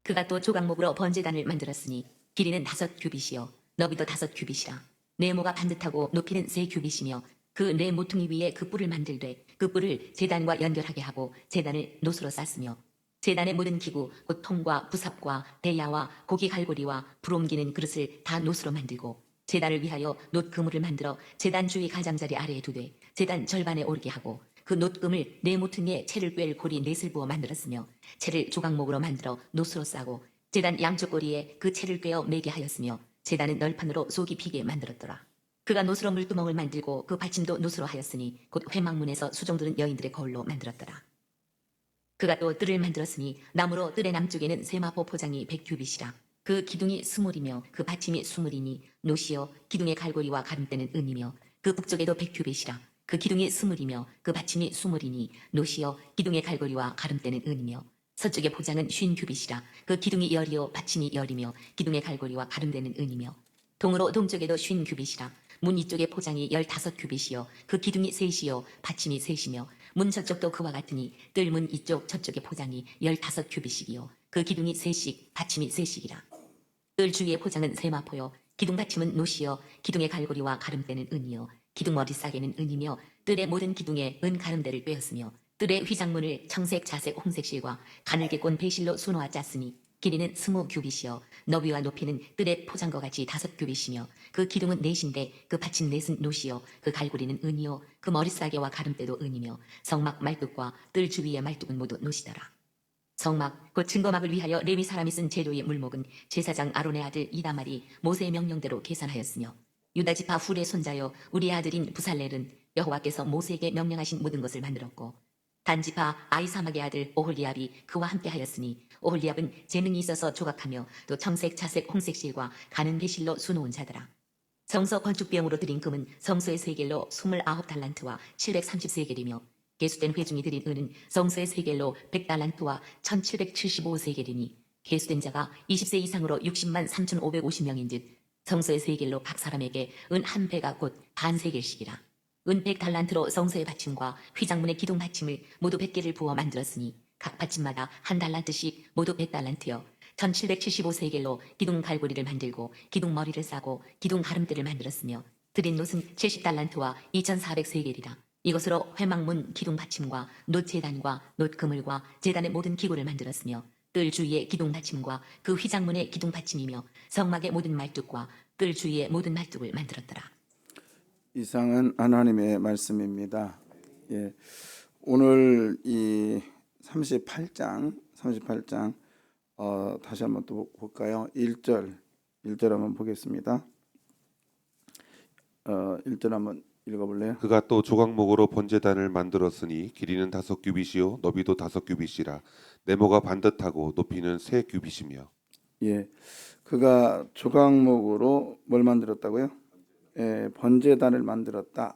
그가 또 조각목으로 번제단을 만들었으니 길이는 5규빗이요 너비도 5규빗이라. 네모가 반듯하고 높이는 3규빗이며 그 네 모퉁이 위에 그 뿔을 만들되 그 뿔을 제단과 연결하게 하고 제단을 노수로 쌌으며 제단의 모든 기구 곧 통과 부삽과 대야와 고기 갈고리와 불 옮기는 그릇을 다 노수로 만들고 제단을 위하여 놋그물을 만들어 제단 주위 가장자리 아래에 두되 제단 절반에 오르게 하고 그 놋금을 네 모퉁이에 채를 꿰을 고리 넷을 부어 만들었으며 채를 조각목으로 만들어 노수로 싸고 제단 양쪽 고리에 그 채를 꿰어 매게 하였으며 제단은 널판으로 속이 비게 만들었더라. 그가 노수로 물두멍을 만들고 그 받침도 노수로 하였으니 곧 회막문에서 수종들은 여인들의 거울로 만들었더라. 그가 또 뜰을 만들었으니 나무로 뜰의 남쪽에는 세마포 포장이 100규빗이라. 그 기둥이 20이며 그 받침이 20이니 노시여 기둥의 갈고리와 가름대는 은이며 그 북쪽에도 100규빗이라. 그 기둥이 20이며 그 받침이 20이니 노시여 기둥의 갈고리와 가름대는 은이며 서쪽의 포장은 50규빗이라. 그 기둥이 10이요 받침이 10이며 기둥의 갈고리와 가름대는 은이며 동으로 동쪽에도 50규빗이라. 문 이쪽의 포장이 15규빗이요 그 기둥이 3이요 받침이 3이며 문 저쪽도 그와 같으니 뜰문 이쪽 저쪽의 포장이 15규빗이요 그 기둥이 3씩 받침이 3씩이라. 뜰 주위의 포장은 세마포요 기둥 받침은 노시요 기둥의 갈고리와 가름대는 은이요 기둥 머리 싸개는 은이며 뜰의 모든 기둥에 은 가름대를 꿰었으며 뜰의 휘장문을 청색 자색 홍색 실과 가늘게 꼰 배실로 수놓아 짰으니 길이는 20규빗이요 너비와 높이는 뜰의 포장과 같이 5규빗이며 그 기둥은 넷인데 그 받침 넷은 노시요 그 갈고리는 은이요 그 머리싸개와 가름대도 은이며 성막 말뚝과 뜰 주위의 말뚝은 모두 노시더라. 성막 곧 증거막을 위하여 레위 사람이 쓴 재료의 물목은 제사장 아론의 아들 이다말이 모세의 명령대로 계산하였으며 유다 지파 훌의 손자여 우리의 아들인 부살렐은 여호와께서 모세에게 명령하신 모든 것을 만들었고 단지파 아이사막의 아들 오홀리압이 그와 함께 하였으니 오홀리압은 재능이 있어서 조각하며 또 청색 자색 홍색 실과 가는 배실로 수놓은 자더라. 성서 건축비용으로 드린 금은 성소의 세겔로 29달란트와 730세겔이며 계수된 회중이 드린 은은 성소의 세겔로 100달란트와 1775세겔이니 계수된 자가 20세 이상으로 60만 3,550명인즉 성소의 세겔로 각 사람에게 은 한 배가 곧 반세겔씩이라. 은 100달란트로 성소의 받침과 휘장문의 기둥 받침을 모두 100개를 부어 만들었으니 각 받침마다 한 달란트씩 모두 100달란트여 1775세겔로 기둥 갈고리를 만들고 기둥 머리를 싸고 기둥 가름대를 만들었으며 드린 놋은 70달란트와 2400세겔이라. 이것으로 회막문 기둥 받침과 놋 제단과 놋 그물과 제단의 모든 기구를 만들었으며 뜰 주위의 기둥 받침과 그 휘장문의 기둥 받침이며 성막의 모든 말뚝과 뜰 주위의 모든 말뚝을 만들었더라. 이상은 하나님의 말씀입니다. 예, 오늘 이 38장 다시 한번 또 볼까요? 1절 한번 보겠습니다. 1절 한번 읽어볼래요? 그가 또 조각목으로 번제단을 만들었으니 길이는 5규빗이요 너비도 5규빗이라. 네모가 반듯하고 높이는 3규빗이며 예, 그가 조각목으로 뭘 만들었다고요? 예, 번제단을 만들었다.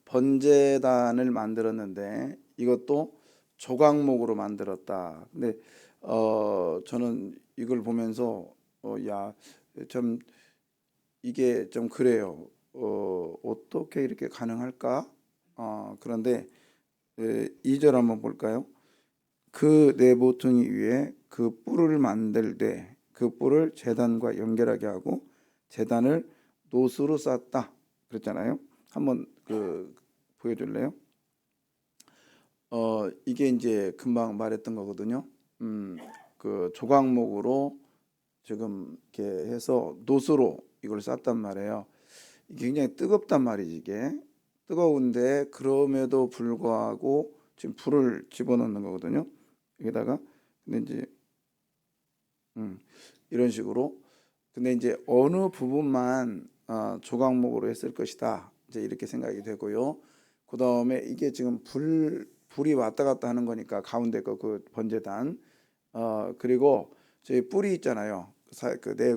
번제단을 만들었는데 이것도 조각목으로 만들었다. 근데 저는 이걸 보면서 좀 이게 좀 그래요. 어떻게 이렇게 가능할까? 그런데 2절 한번 볼까요? 그 네 모퉁이 위에 그 뿔을 만들 때 그 뿔을 제단과 연결하게 하고 제단을 노수로 쌌다 그랬잖아요. 한번 보여줄래요? 이게 이제 금방 말했던 거거든요. 그 조각목으로 지금 이렇게 해서 노수로 이걸 쌌단 말이에요. 이게 굉장히 뜨겁단 말이지. 이게 뜨거운데 그럼에도 불구하고 지금 불을 집어넣는 거거든요. 여기다가 근데 이제 이런 식으로 근데 이제 어느 부분만 조각목으로 했을 것이다. 이제 이렇게 생각이 되고요. 그 다음에 이게 지금 불이 왔다 갔다 하는 거니까 가운데 거 그 번제단 그리고 저희 뿔이 있잖아요. 그네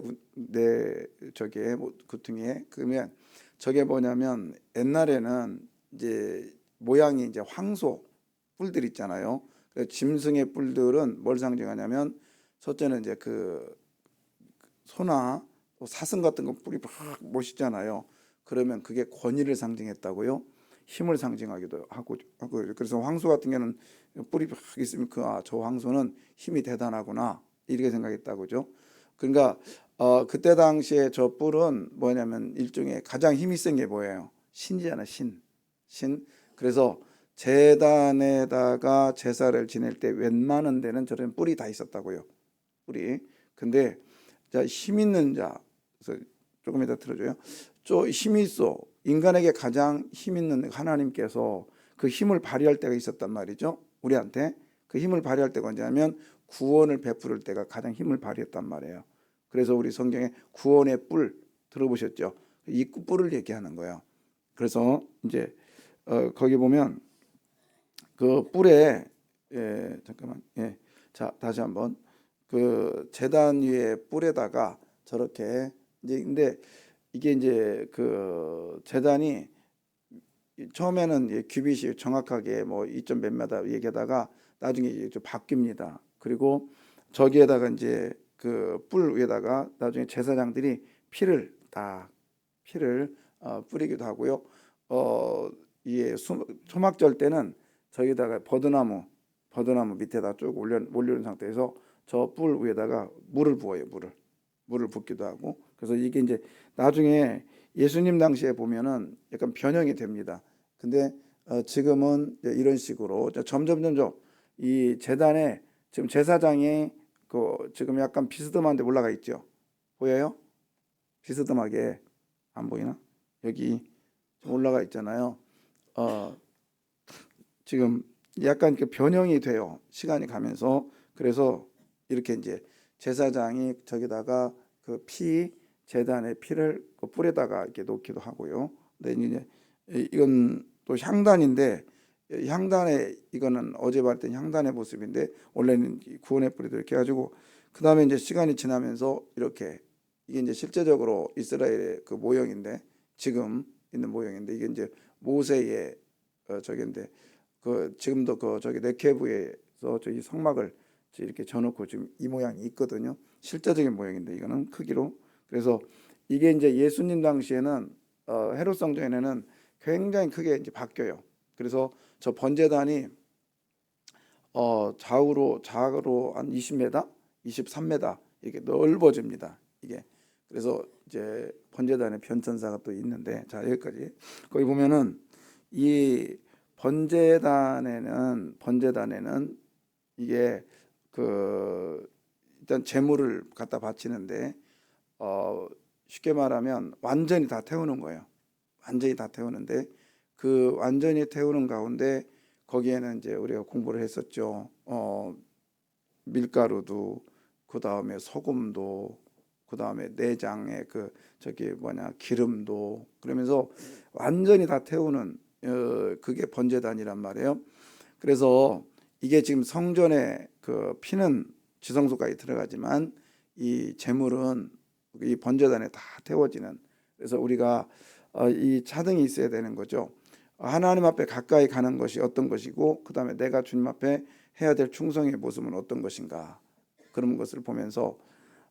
저게 구퉁이에 그러면 저게 뭐냐면 옛날에는 이제 모양이 이제 황소 뿔들 있잖아요. 그래서 짐승의 뿔들은 뭘 상징하냐면 첫째는 이제 그 소나 사슴 같은 거 뿔이 막 멋있잖아요. 그러면 그게 권위를 상징했다고요. 힘을 상징하기도 하고 그래서 황소 같은 경우는 뿔이 막 있으면 저 황소는 힘이 대단하구나 이렇게 생각했다고죠. 그러니까 그때 당시에 저 뿔은 뭐냐면 일종의 가장 힘이 센 게 뭐예요? 신이잖아, 신. 신. 그래서 제단에다가 제사를 지낼 때 웬만한 데는 저런 뿔이 다 있었다고요. 뿔이. 근데 자, 힘 있는 자, 그래서 조금 이따 들어줘요. 힘이 있어. 인간에게 가장 힘 있는 하나님께서 그 힘을 발휘할 때가 있었단 말이죠. 우리한테 그 힘을 발휘할 때가 언제냐면 구원을 베풀을 때가 가장 힘을 발휘했단 말이에요. 그래서 우리 성경에 구원의 뿔 들어보셨죠? 이 뿔을 얘기하는 거예요. 그래서 이제 거기 보면 그 뿔에 잠깐만 자 다시 한번 그 제단 위에 뿔에다가 저렇게 이제 근데 이게 이제 그 제단이 처음에는 규빗이 정확하게 뭐 2점 몇 미터 얘기하다가 나중에 이제 좀 바뀝니다. 그리고 저기에다가 이제 그 뿔 위에다가 나중에 제사장들이 피를 뿌리기도 하고요. 이게 초막절 때는 저기다가 버드나무 밑에다 쭉 올려놓은 상태에서 저 뿔 위에다가 물을 부어요. 물을 붓기도 하고. 그래서 이게 이제 나중에 예수님 당시에 보면은 약간 변형이 됩니다. 근데 지금은 이런 식으로 점점 이 제단에 지금 제사장이 그 지금 약간 비스듬한데 올라가 있죠. 보여요? 비스듬하게 안 보이나? 여기 좀 올라가 있잖아요. 지금 약간 이렇게 변형이 돼요. 시간이 가면서. 그래서 이렇게 이제 제사장이 저기다가 그 제단의 피를 그 뿔에다가 이렇게 놓기도 하고요. 근데 이제 이건 또 향단인데 향단에 이거는 어제 봤던 향단의 모습인데 원래는 구원의 뿔이도 이렇게 해가지고 그 다음에 이제 시간이 지나면서 이렇게 이게 이제 실제적으로 이스라엘의 그 모형인데 지금 있는 모형인데 이게 이제 모세의 저기인데 그 지금도 그 저기 네케브에서 저기 성막을 이렇게 져놓고 지금 이 모양이 있거든요. 실제적인 모양인데 이거는 크기로. 그래서 이게 이제 예수님 당시에는 헤롯 성전에는 굉장히 크게 이제 바뀌어요. 그래서 저 번제단이 좌우로 한 20m, 23m 이렇게 넓어집니다. 이게 그래서 이제 번제단의 변천사가 또 있는데 자 여기까지 거기 보면은 이 번제단에는 이게 그 일단 제물을 갖다 바치는데 쉽게 말하면 완전히 다 태우는 거예요. 완전히 다 태우는데 그 완전히 태우는 가운데 거기에는 이제 우리가 공부를 했었죠. 밀가루도 그 다음에 소금도 그 다음에 내장에 그 저기 기름도 그러면서 완전히 다 태우는 그게 번제단이란 말이에요. 그래서 이게 지금 성전에 그 피는 지성소까지 들어가지만 이 제물은 이 번제단에 다 태워지는. 그래서 우리가 이 차등이 있어야 되는 거죠. 하나님 앞에 가까이 가는 것이 어떤 것이고 그 다음에 내가 주님 앞에 해야 될 충성의 모습은 어떤 것인가 그런 것을 보면서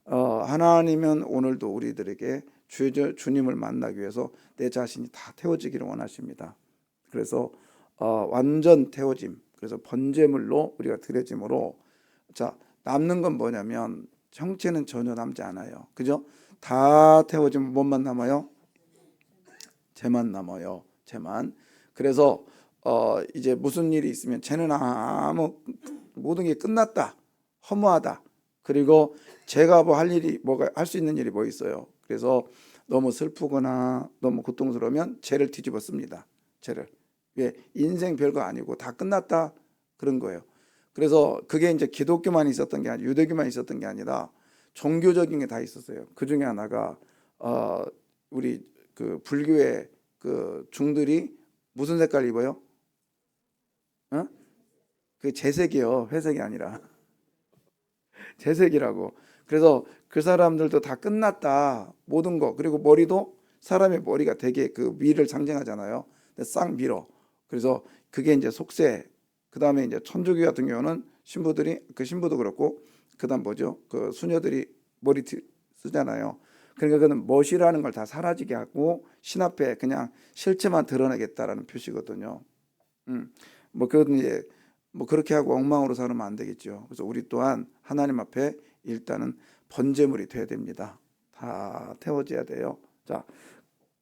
하나님은 오늘도 우리들에게 주님을 만나기 위해서 내 자신이 다 태워지기를 원하십니다. 그래서 완전 태워짐 그래서 번제물로 우리가 드려짐으로 자 남는 건 뭐냐면 형체는 전혀 남지 않아요. 그죠? 다 태워지면 뭐만 남아요? 죄만 남아요. 죄만. 그래서 이제 무슨 일이 있으면 죄는 모든 게 끝났다. 허무하다. 그리고 제가 할 수 있는 일이 뭐 있어요? 그래서 너무 슬프거나 너무 고통스러우면 죄를 뒤집어 씁니다. 죄를. 왜? 인생 별거 아니고 다 끝났다 그런 거예요. 그래서 그게 이제 기독교만 있었던 게 아니라 유대교만 있었던 게 아니라 종교적인 게 다 있었어요. 그 중에 하나가 우리 그 불교의 그 중들이 무슨 색깔 입어요? 그 재색이요. 회색이 아니라 재색이라고. 그래서 그 사람들도 다 끝났다. 모든 거. 그리고 머리도 사람의 머리가 되게 그 위를 상징하잖아요. 근데 싹 밀어. 그래서 그게 이제 속세. 그다음에 이제 천주교 같은 경우는 신부도 그렇고 그다음 뭐죠? 그 수녀들이 머리띠 쓰잖아요. 그러니까 그는 멋이라는 걸 다 사라지게 하고 신 앞에 그냥 실체만 드러내겠다라는 표시거든요. 그건 이제 그렇게 하고 엉망으로 살면 안 되겠죠. 그래서 우리 또한 하나님 앞에 일단은 번제물이 돼야 됩니다. 다 태워져야 돼요. 자,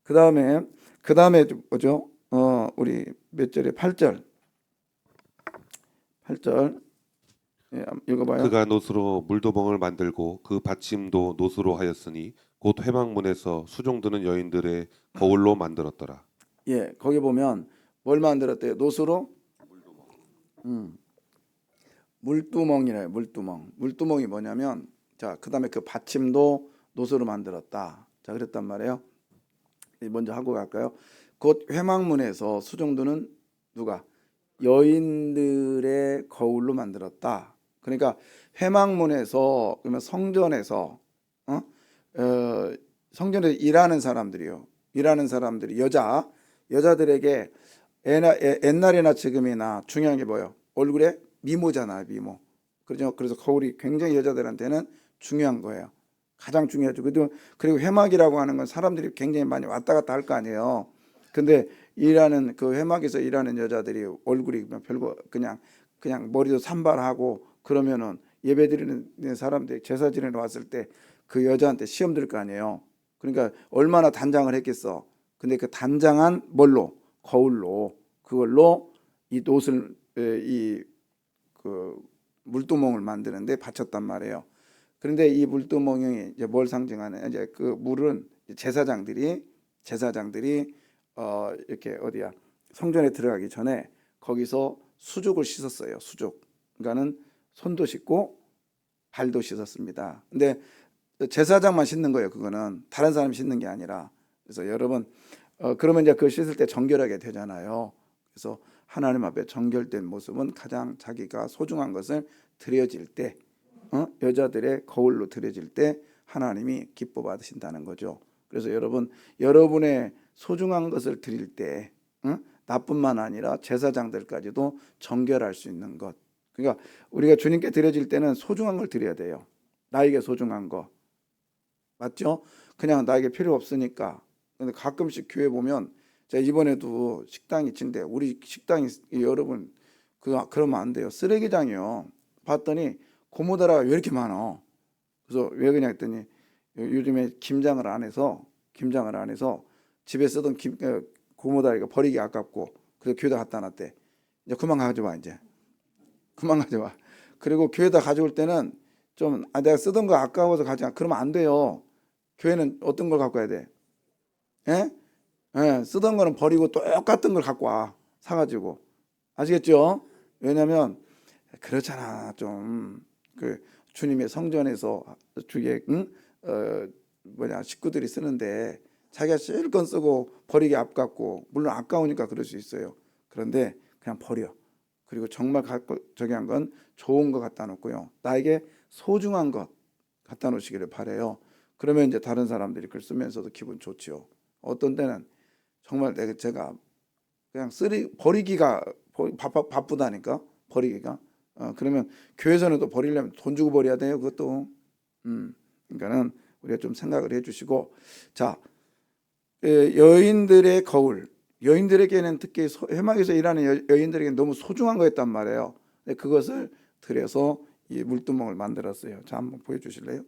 그다음에 뭐죠? 우리 몇 절에 8절. 8절. 예, 한번 읽어봐요. 그가 노스로 물도멍을 만들고 그 받침도 노스로 하였으니 곧 회막문에서 수종드는 여인들의 거울로 만들었더라. 예, 거기 보면 뭘 만들었대요? 노수로? 물두멍이래요. 물두멍. 물두멍이 뭐냐면, 자, 그다음에 그 받침도 노수로 만들었다. 자, 그랬단 말이에요. 먼저 하고 갈까요? 곧 회막문에서 수종드는 누가? 여인들의 거울로 만들었다. 그러니까 회막문에서, 그러면 성전에서 성전에서 일하는 사람들이요. 일하는 사람들이 여자들에게 옛날이나 지금이나 중요한 게 뭐예요? 얼굴에 미모잖아요, 미모. 그렇죠? 그래서 거울이 굉장히 여자들한테는 중요한 거예요. 가장 중요하죠. 그리고 회막이라고 하는 건 사람들이 굉장히 많이 왔다 갔다 할 거 아니에요. 근데 일하는 그 회막에서 일하는 여자들이 얼굴이 별거 그냥 머리도 산발하고 그러면은 예배드리는 사람들이 제사 지내러 왔을 때 그 여자한테 시험 들 거 아니에요. 그러니까 얼마나 단장을 했겠어. 근데 그 단장한 뭘로? 거울로, 그걸로 이 옷을 그 물두멍을 만드는데 바쳤단 말이에요. 그런데 이 물두멍이 이제 뭘 상징하냐? 이제 그 물은 제사장들이 이렇게 어디야? 성전에 들어가기 전에 거기서 수족을 씻었어요. 수족. 그러니까는 손도 씻고 발도 씻었습니다. 근데 제사장만 씻는 거예요. 그거는 다른 사람이 씻는 게 아니라. 그래서 여러분 그러면 이제 그 씻을 때 정결하게 되잖아요. 그래서 하나님 앞에 정결된 모습은 가장 자기가 소중한 것을 드려질 때, 여자들의 거울로 드려질 때 하나님이 기뻐 받으신다는 거죠. 그래서 여러분의 소중한 것을 드릴 때, 나뿐만 아니라 제사장들까지도 정결할 수 있는 것. 그러니까 우리가 주님께 드려질 때는 소중한 걸 드려야 돼요. 나에게 소중한 거. 맞죠? 그냥 나에게 필요 없으니까. 근데 가끔씩 교회 보면, 제가 이번에도 식당이 친데 우리 식당이 여러분 그러면 안 돼요. 쓰레기장이요. 봤더니 고무다라가 왜 이렇게 많아? 그래서 왜 그냥 했더니 요즘에 김장을 안 해서 집에 쓰던 고무다리가 버리기 아깝고 그래서 교회다 갖다 놨대. 이제 그만 가져와 이제. 그만 가져와. 그리고 교회다 가져올 때는 좀 내가 쓰던 거 아까워서 가져가. 그러면 안 돼요. 교회는 어떤 걸 갖고 와야 돼? 예? 예, 쓰던 거는 버리고 똑같은 걸 갖고 와. 사가지고. 아시겠죠? 왜냐면 그렇잖아. 좀 그 주님의 성전에서 주의 식구들이 쓰는데 자기가 실컷 쓰고 버리기 아깝고, 물론 아까우니까 그럴 수 있어요. 그런데 그냥 버려. 그리고 정말 저기 한 건 좋은 거 갖다 놓고요. 나에게 소중한 것 갖다 놓으시기를 바래요. 그러면 이제 다른 사람들이 그걸 쓰면서도 기분 좋지요. 어떤 때는 정말 제가 그냥 버리기가 바쁘다니까. 버리기가. 그러면 교회에서는 또 버리려면 돈 주고 버려야 돼요. 그것도. 그러니까는 우리가 좀 생각을 해주시고, 자, 여인들의 거울. 여인들에게는 특히 회막에서 일하는 여인들에게는 너무 소중한 거였단 말이에요. 근데 그것을 들여서 이 물두멍을 만들었어요. 자, 한번 보여주실래요?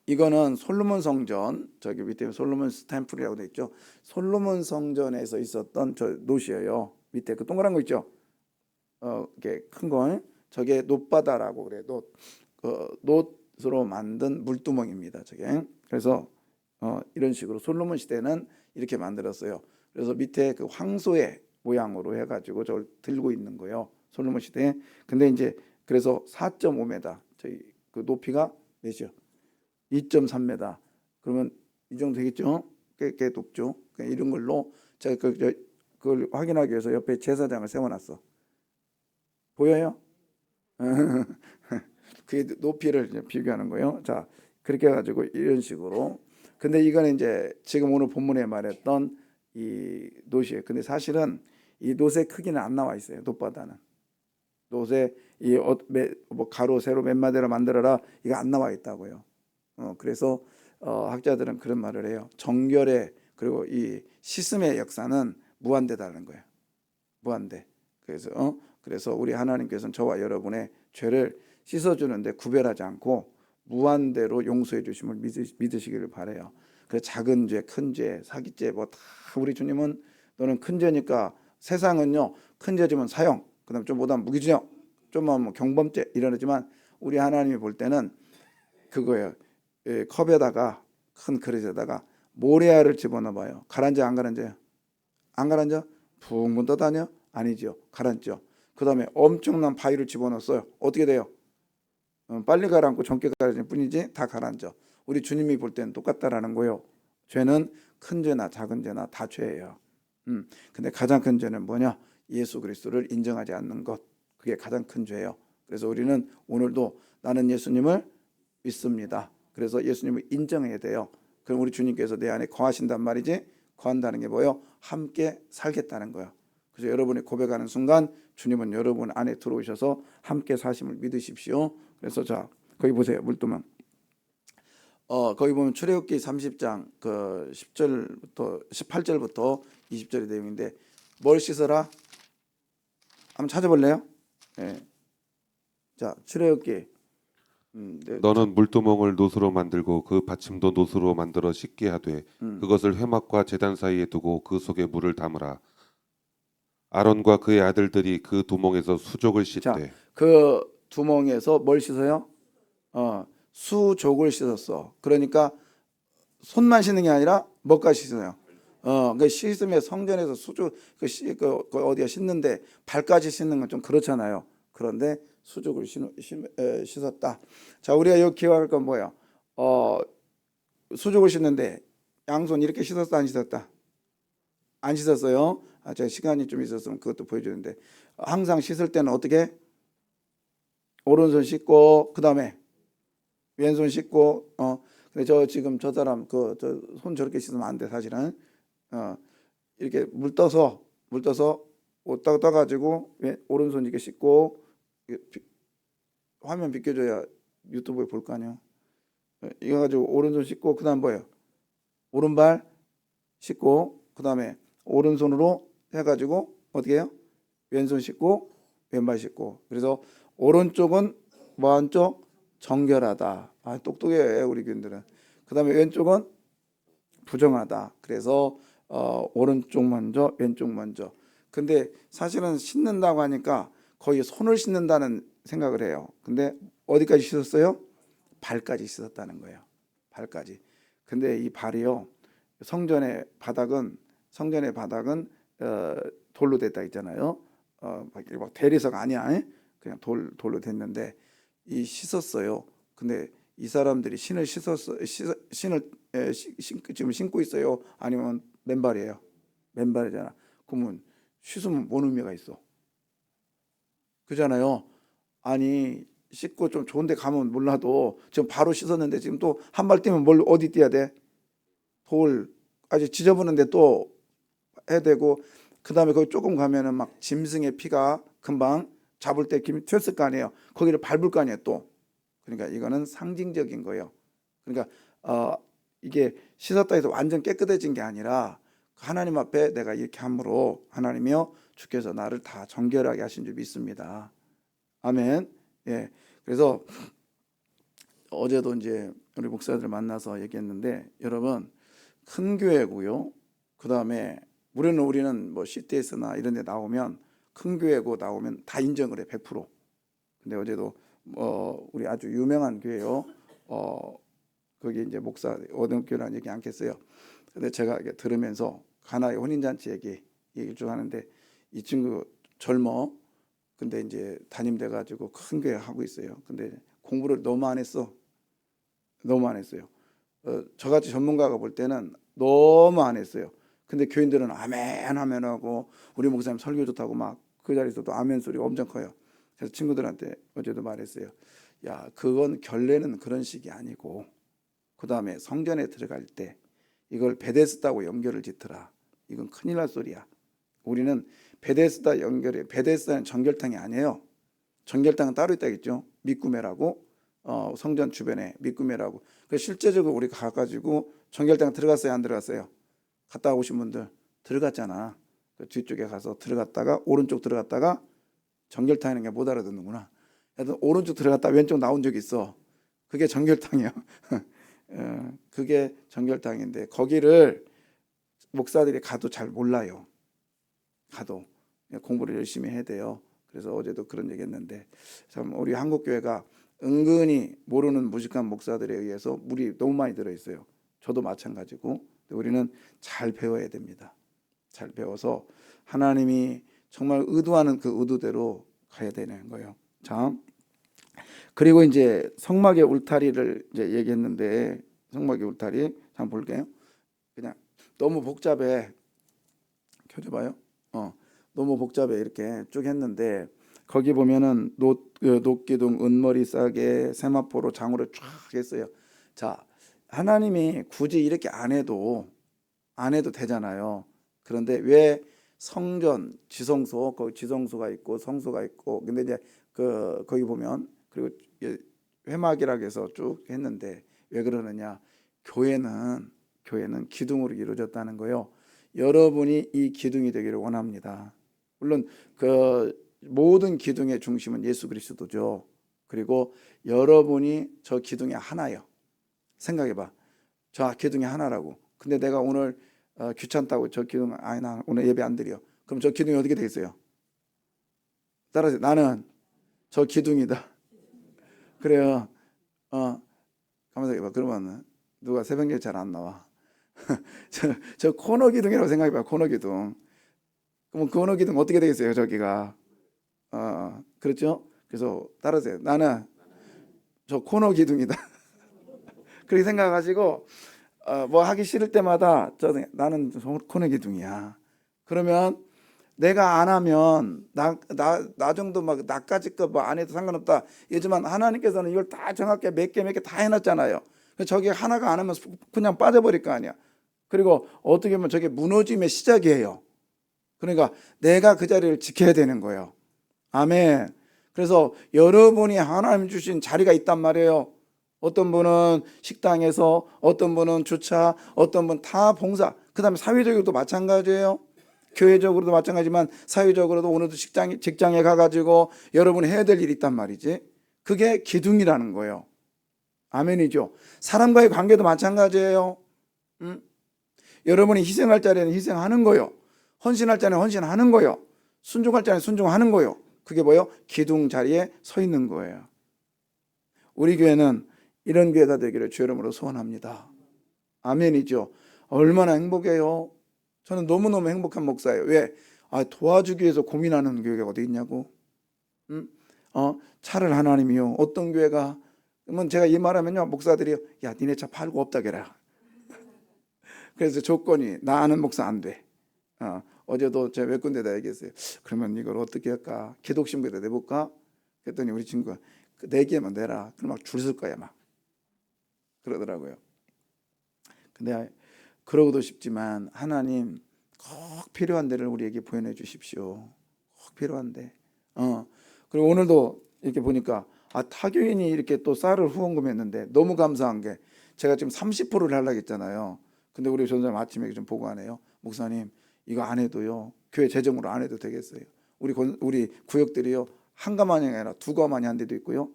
이거는 솔로몬 성전, 저기 밑에 솔로몬 템플이라고 돼 있죠. 솔로몬 성전에서 있었던 저 놋이에요. 밑에 그 동그란 거 있죠. 이게 큰 거, 저게 놋바다라고 그래. 놋으로 만든 물두멍입니다. 저게. 그래서 이런 식으로 솔로몬 시대는 이렇게 만들었어요. 그래서 밑에 그 황소의 모양으로 해가지고 저걸 들고 있는 거예요. 솔로몬 시대에. 근데 이제 그래서 4.5m, 저희 그 높이가 몇이요? 2.3m. 그러면 이 정도 되겠죠? 꽤 높죠. 이런 걸로 제가 그걸 확인하기 위해서 옆에 제사장을 세워놨어. 보여요? 그게 높이를 이제 비교하는 거예요. 자, 그렇게 해가지고 이런 식으로. 근데 이거는 이제 지금 오늘 본문에 말했던 이 놋이에요. 근데 사실은 이 놋의 크기는 안 나와 있어요. 놋바다는. 놋에 뭐 가로 세로 몇 마디로 만들어라, 이거 안 나와 있다고요. 그래서 학자들은 그런 말을 해요. 정결의, 그리고 이 씻음의 역사는 무한대다는 거예요. 무한대. 그래서 우리 하나님께서는 저와 여러분의 죄를 씻어주는데 구별하지 않고 무한대로 용서해 주심을 믿으시기를 바래요. 그 작은 죄, 큰 죄, 사기죄 뭐 다 우리 주님은 너는 큰 죄니까 세상은요 큰 죄 지면 사형, 그다음 좀 못하면 무기징역, 좀만 뭐 경범죄 이러지만 우리 하나님이 볼 때는 그거예요. 컵에다가 큰 그릇에다가 모래알을 집어넣어봐요. 가라앉아 안 가라앉아요? 안 가라앉아? 붕붕 떠다녀? 아니죠. 가라앉죠. 그 다음에 엄청난 바위를 집어넣었어요. 어떻게 돼요? 빨리 가라앉고 젊게 가라앉을 뿐이지 다 가라앉아. 우리 주님이 볼 때는 똑같다라는 거예요. 죄는 큰 죄나 작은 죄나 다 죄예요. 근데 가장 큰 죄는 뭐냐? 예수 그리스도를 인정하지 않는 것. 그게 가장 큰 죄예요. 그래서 우리는 오늘도 나는 예수님을 믿습니다. 그래서 예수님을 인정해야 돼요. 그럼 우리 주님께서 내 안에 거하신단 말이지. 거한다는 게 뭐예요? 함께 살겠다는 거예요. 그래서 여러분이 고백하는 순간 주님은 여러분 안에 들어오셔서 함께 사심을 믿으십시오. 그래서 자 거기 보세요. 물두멍. 거기 보면 출애굽기 30장 그 10절부터 18절부터 20절의 내용인데 뭘 씻어라? 한번 찾아볼래요? 네. 자 출애굽기 네. 너는 물두멍을 노수로 만들고 그 받침도 노수로 만들어 씻게 하되 그것을 회막과 제단 사이에 두고 그 속에 물을 담으라. 아론과 그의 아들들이 그 두멍에서 수족을 자, 씻되 그 두멍에서 뭘 씻어요? 수족을 씻었어. 그러니까 손만 씻는 게 아니라 뭐까지 씻어요? 그 씻으면 성전에서 수족 그 어디가 씻는데 발까지 씻는 건 좀 그렇잖아요. 그런데 수족을 씻었다. 자, 우리가 여기 기억할 건 뭐예요? 수족을 씻는데 양손 이렇게 씻었다 안 씻었다? 안 씻었어요. 제가 시간이 좀 있었으면 그것도 보여주는데 항상 씻을 때는 어떻게? 오른손 씻고 그 다음에 왼손 씻고 근데 저 지금 저 사람 그 저 손 저렇게 씻으면 안 돼 사실은. 이렇게 물 떠서 옷 떠가지고 오른손 이렇게 씻고 화면 비켜줘야 유튜브에 볼 거 아니에요. 이거 가지고 오른손 씻고 그다음 뭐예요? 오른발 씻고 그다음에 오른손으로 해가지고 어떻게 해요? 왼손 씻고 왼발 씻고. 그래서 오른쪽은 뭐 한쪽 정결하다. 똑똑해 우리 교인들은. 그다음에 왼쪽은 부정하다. 그래서 오른쪽 먼저 왼쪽 먼저. 근데 사실은 씻는다고 하니까 거의 손을 씻는다는 생각을 해요. 근데 어디까지 씻었어요? 발까지 씻었다는 거예요. 발까지. 근데 이 발이요. 성전의 바닥은 돌로 됐다 있잖아요. 막 대리석 아니야. 그냥 돌로 됐는데 이 씻었어요. 근데 이 사람들이 신을 지금 신고 있어요? 아니면 맨발이에요? 맨발이잖아. 그러면 씻으면 뭔 의미가 있어? 그잖아요. 아니 씻고 좀 좋은 데 가면 몰라도 지금 바로 씻었는데 지금 또 한 발 뛰면 어디 뛰어야 돼? 돌 아주 지저분한데 또 해야 되고 그다음에 거기 조금 가면은 막 짐승의 피가 금방 잡을 때 김이 튀었을 거 아니에요. 거기를 밟을 거 아니에요 또. 그러니까 이거는 상징적인 거예요. 그러니까 이게 씻었다 해서 완전 깨끗해진 게 아니라 하나님 앞에 내가 이렇게 함으로 하나님이여 주께서 나를 다 정결하게 하신 줄 믿습니다. 아멘. 예. 그래서 어제도 이제 우리 목사들 만나서 얘기했는데 여러분 큰 교회고요. 그다음에 우리는 뭐 CTS나 이런 데 나오면 큰 교회고 나오면 다 인정을 해 100%. 근데 어제도 우리 아주 유명한 교회요. 거기 이제 목사 어느 교회라는 얘기 않겠어요. 근데 제가 이렇게 들으면서 가나의 혼인잔치 얘기 좀 하는데 이 친구 젊어. 근데 이제 담임돼 가지고 큰 교회 하고 있어요. 근데 공부를 너무 안 했어. 너무 안 했어요. 저같이 전문가가 볼 때는 너무 안 했어요. 근데 교인들은 아멘 아멘 하고 우리 목사님 설교 좋다고 막 그 자리에서도 아멘 소리가 엄청 커요. 그래서 친구들한테 어제도 말했어요. 야, 그건 결례는 그런 식이 아니고 그 다음에 성전에 들어갈 때 이걸 베데스다고 연결을 짓더라. 이건 큰일 날 소리야. 우리는 베데스다는 정결탕이 아니에요. 정결탕은 따로 있다겠죠. 밑구매라고 성전 주변에 밑구매라고. 그래서 실제적으로 우리 가가지고 정결탕 들어갔어요, 안 들어갔어요? 갔다 오신 분들 들어갔잖아. 그 뒤쪽에 가서 들어갔다가 오른쪽 들어갔다가 정결탕이라는 게 못 알아듣는구나. 오른쪽 들어갔다 왼쪽 나온 적 있어. 그게 정결당이야. 그게 정결당인데 거기를 목사들이 가도 잘 몰라요. 가도 공부를 열심히 해야 돼요. 그래서 어제도 그런 얘기했는데 참 우리 한국 교회가 은근히 모르는 무식한 목사들에 의해서 물이 너무 많이 들어 있어요. 저도 마찬가지고 우리는 잘 배워야 됩니다. 잘 배워서 하나님이 정말 의도하는 그 의도대로 가야 되는 거예요. 자, 그리고 이제 성막의 울타리를 이제 얘기했는데 성막의 울타리 한번 볼게요. 그냥 너무 복잡해. 켜줘봐요. 너무 복잡해 이렇게 쭉 했는데 거기 보면은 녹기둥, 은머리 싸개, 세마포로 장으로 쫙 했어요. 자, 하나님이 굳이 이렇게 안 해도 되잖아요. 그런데 왜 성전, 지성소, 거기 지성소가 있고 성소가 있고 근데 이제 거기 보면 그리고 회막이라고 해서 쭉 했는데 왜 그러느냐? 교회는 기둥으로 이루어졌다는 거요. 여러분이 이 기둥이 되기를 원합니다. 물론 그 모든 기둥의 중심은 예수 그리스도죠. 그리고 여러분이 저 기둥의 하나예요. 생각해봐. 저 기둥의 하나라고. 근데 내가 오늘 귀찮다고 저 기둥 나 오늘 예배 안 드려. 그럼 저 기둥이 어떻게 되겠어요? 따라서 나는 저 기둥이다. 그래요. 가만히 생각해봐. 그러면 누가 새벽에 잘 안 나와. 저 코너 기둥이라고 생각해봐. 코너 기둥. 그럼 코너 기둥 어떻게 되겠어요? 저기가. 그렇죠? 그래서 따라서요. 나는 저 코너 기둥이다. 그렇게 생각하시고 뭐 하기 싫을 때마다 나는 코너 기둥이야. 그러면 내가 안 하면 나 정도 막 나까지 거 뭐 안 해도 상관없다. 이지만 하나님께서는 이걸 다 정확하게 몇 개 다 해놨잖아요. 저게 하나가 안 하면 그냥 빠져버릴 거 아니야. 그리고 어떻게 보면 저게 무너짐의 시작이에요. 그러니까 내가 그 자리를 지켜야 되는 거예요. 아멘. 그래서 여러분이 하나님 주신 자리가 있단 말이에요. 어떤 분은 식당에서, 어떤 분은 주차, 어떤 분 다 봉사. 그 다음에 사회적으로도 마찬가지예요. 교회적으로도 마찬가지지만 사회적으로도 오늘도 직장에 가가지고 여러분이 해야 될 일이 있단 말이지. 그게 기둥이라는 거예요. 아멘이죠. 사람과의 관계도 마찬가지예요. 여러분이 희생할 자리에는 희생하는 거요. 헌신할 자리에는 헌신하는 거요. 순종할 자리에는 순종하는 거요. 그게 뭐예요? 기둥 자리에 서 있는 거예요. 우리 교회는 이런 교회가 되기를 주 이름으로 소원합니다. 아멘이죠. 얼마나 행복해요. 저는 너무너무 행복한 목사예요. 왜? 도와주기 위해서 고민하는 교회가 어디 있냐고. 차를 하나님이요. 어떤 교회가 그러면 제가 이 말하면요 목사들이요, 야 니네 차 팔고 없다 그래라. 그래서 조건이 나 아는 목사 안 돼. 어제도 제가 몇 군데다 얘기했어요. 그러면 이걸 어떻게 할까? 기독신부에다 내볼까? 그랬더니 우리 친구가 내 개만 내라. 그럼 막 줄 설 거야 막 그러더라고요. 근데 그러고도 싶지만 하나님 꼭 필요한 데를 우리에게 보여내 주십시오. 꼭 필요한데. 그리고 오늘도 이렇게 보니까 타교인이 이렇게 또 쌀을 후원금했는데 너무 감사한 게 제가 지금 30%를 하려고 했잖아요. 근데 우리 전사님 아침에 좀 보고하네요. 목사님 이거 안 해도요 교회 재정으로 안 해도 되겠어요. 우리 구역들이요 한 가만이 아니라 두 가만이 한 데도 있고요.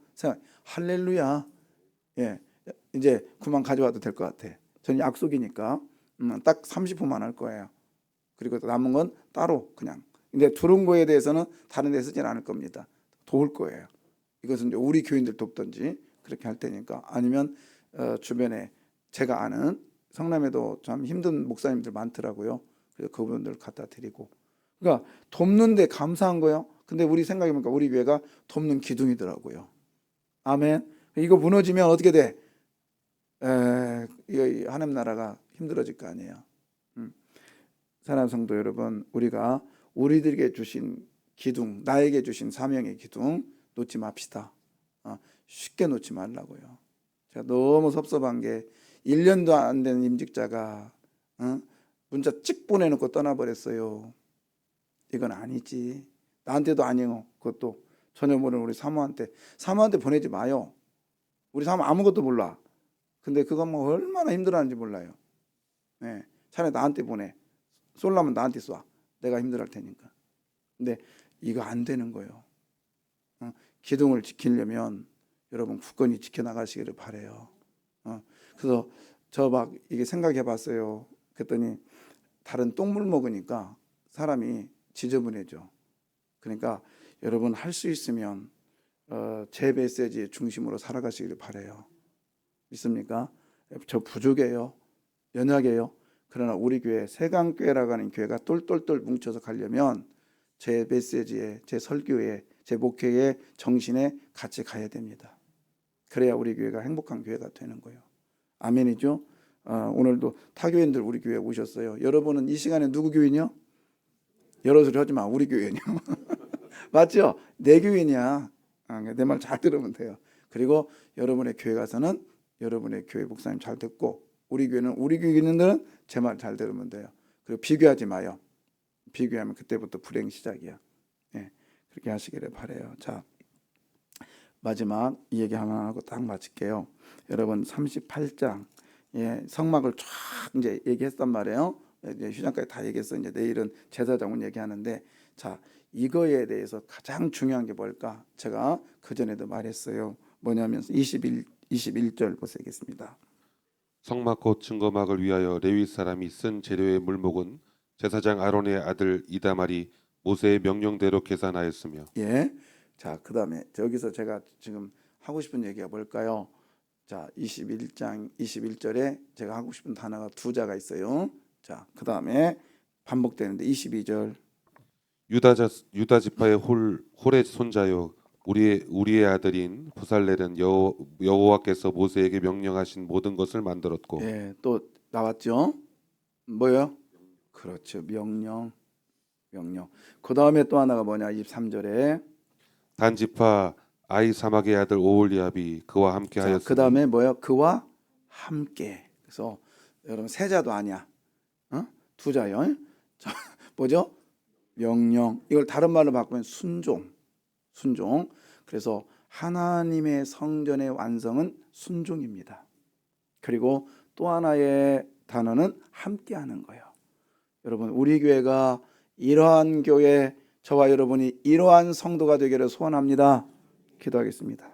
할렐루야. 예, 이제 그만 가져와도 될 것 같아. 저는 약속이니까 딱 30%만 할 거예요. 그리고 남은 건 따로 그냥. 근데 두른 거에 대해서는 다른 데 쓰진 않을 겁니다. 도울 거예요. 이것은 이제 우리 교인들 돕든지 그렇게 할 테니까. 아니면 주변에 제가 아는 성남에도 참 힘든 목사님들 많더라고요. 그래서 그분들 갖다 드리고. 그러니까 돕는데 감사한 거예요. 근데 우리 생각해보니까 우리 교회가 돕는 기둥이더라고요. 아멘. 이거 무너지면 어떻게 돼? 하나님 나라가 힘들어질 거 아니에요. 사랑하는 성도 여러분, 우리가 우리들에게 주신 기둥, 나에게 주신 사명의 기둥 놓지 맙시다. 쉽게 놓지 말라고요. 제가 너무 섭섭한 게 1년도 안 된 임직자가 문자 찍 보내놓고 떠나버렸어요. 이건 아니지. 나한테도 아니요. 그것도 전혀 모르는 우리 사모한테 보내지 마요. 우리 사모 아무것도 몰라. 근데 그거 뭐 얼마나 힘들어하는지 몰라요. 네, 차라리 나한테 보내. 쏠라면 나한테 쏴. 내가 힘들어할 테니까. 근데 이거 안 되는 거예요. 기둥을 지키려면 여러분 굳건히 지켜나가시기를 바라요. 그래서 저 막 이게 생각해 봤어요. 그랬더니 다른 똥물 먹으니까 사람이 지저분해져. 그러니까 여러분 할 수 있으면 제 메시지의 중심으로 살아가시기를 바라요. 믿습니까? 저 부족해요. 연약해요. 그러나 우리 교회 세강교회라고 하는 교회가 똘똘똘 뭉쳐서 가려면 제 메시지에, 제 설교에, 제 목회의 정신에 같이 가야 됩니다. 그래야 우리 교회가 행복한 교회가 되는 거예요. 아멘이죠? 오늘도 타교인들 우리 교회에 오셨어요. 여러분은 이 시간에 누구 교인이요? 여러 소리 하지 마. 우리 교인이요. 맞죠? 내 교인이야. 내 말 잘 들으면 돼요. 그리고 여러분의 교회 가서는 여러분의 교회 목사님 잘 듣고 우리 교회는 우리 교인들은 제 말 잘 들으면 돼요. 그리고 비교하지 마요. 비교하면 그때부터 불행 시작이야. 예, 그렇게 하시기를 바라요. 자, 마지막 이 얘기 하나 하고 딱 마칠게요. 여러분 38장 성막을 쫙 이제 얘기했단 말이에요. 이제 휴장까지 다 얘기했어. 이제 내일은 제사장은 얘기하는데 자, 이거에 대해서 가장 중요한 게 뭘까? 제가 그 전에도 말했어요. 뭐냐면 21절 보시겠습니다. 성막 곧 증거막을 위하여 레위 사람이 쓴 재료의 물목은 제사장 아론의 아들 이다말이 모세의 명령대로 계산하였으며. 예. 자, 그다음에 저기서 제가 지금 하고 싶은 얘기가 뭘까요? 자, 21장 21절에 제가 하고 싶은 단어가 두 자가 있어요. 자, 그다음에 반복되는데 22절. 유다 지파의 홀의 손자요 우리의 아들인 부살렐은 여호와께서 모세에게 명령하신 모든 것을 만들었고. 예, 또 나왔죠? 뭐요? 그렇죠. 명령. 그다음에 또 하나가 뭐냐? 23절에 단 지파 아이사막의 아들 오홀리압이 그와 함께 자, 하였으니. 그다음에 뭐요? 그와 함께. 그래서 여러분 세자도 아니야. 두 자요. 자, 뭐죠? 명령. 이걸 다른 말로 바꾸면 순종. 그래서 하나님의 성전의 완성은 순종입니다. 그리고 또 하나의 단어는 함께하는 거예요. 여러분 우리 교회가 이러한 교회, 저와 여러분이 이러한 성도가 되기를 소원합니다. 기도하겠습니다.